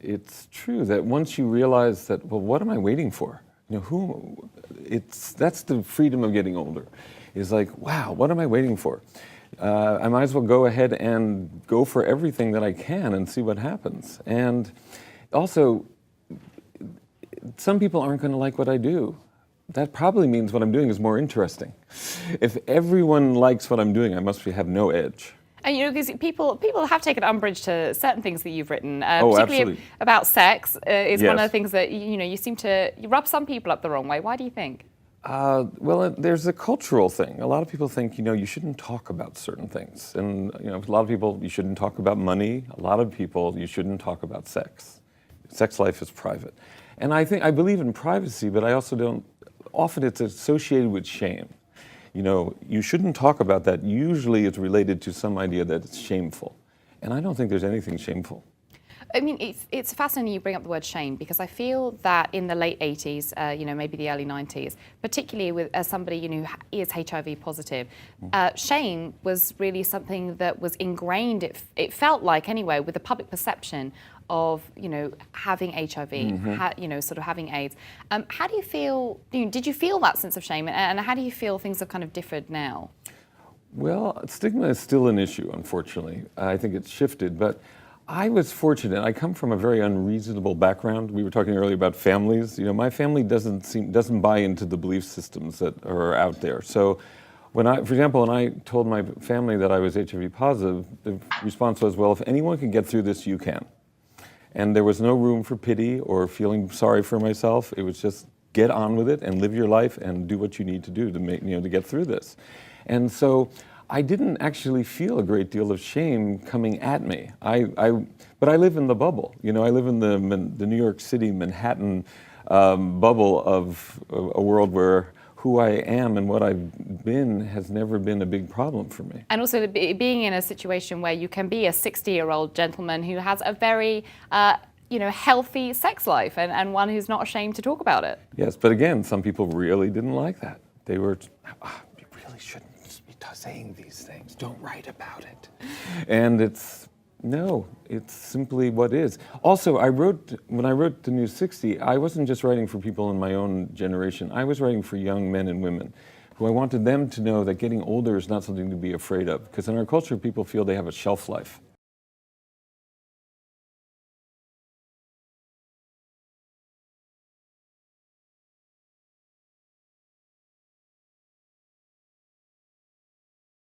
it's true that once you realize that, well, what am I waiting for? That's the freedom of getting older. Is like, wow, what am I waiting for? I might as well go ahead and go for everything that I can and see what happens. And also, some people aren't going to like what I do. That probably means what I'm doing is more interesting. If everyone likes what I'm doing, I must have no edge. And because people have taken umbrage to certain things that you've written, particularly absolutely. About sex is yes. one of the things that you seem to rub some people up the wrong way. Why do you think? Well, there's a cultural thing. A lot of people think you shouldn't talk about certain things, and a lot of people you shouldn't talk about money. A lot of people you shouldn't talk about sex. Sex life is private, and I believe in privacy, but I also don't. Often it's associated with shame. You shouldn't talk about that. Usually it's related to some idea that it's shameful. And I don't think there's anything shameful. I mean, it's fascinating you bring up the word shame, because I feel that in the late 80s, maybe the early 90s, particularly as somebody who is HIV positive, shame was really something that was ingrained, it felt like anyway, with the public perception of having HIV, sort of having AIDS. How do you feel? Did you feel that sense of shame, and how do you feel things have kind of differed now? Well, stigma is still an issue, unfortunately. I think it's shifted, but I was fortunate. I come from a very unreasonable background. We were talking earlier about families. My family doesn't buy into the belief systems that are out there. So, for example, when I told my family that I was HIV positive, the response was, "Well, if anyone can get through this, you can." And there was no room for pity or feeling sorry for myself. It was just get on with it and live your life and do what you need to do to get through this. And so I didn't actually feel a great deal of shame coming at me. But I live in the bubble. I live in the New York City, Manhattan bubble of a world where who I am and what I've been has never been a big problem for me. And also being in a situation where you can be a 60-year-old gentleman who has a very healthy sex life and one who's not ashamed to talk about it. Yes, but again, some people really didn't like that. They were, you really shouldn't be saying these things. Don't write about it. And it's simply what is. Also, when I wrote The New 60, I wasn't just writing for people in my own generation. I was writing for young men and women who I wanted them to know that getting older is not something to be afraid of. Because in our culture, people feel they have a shelf life.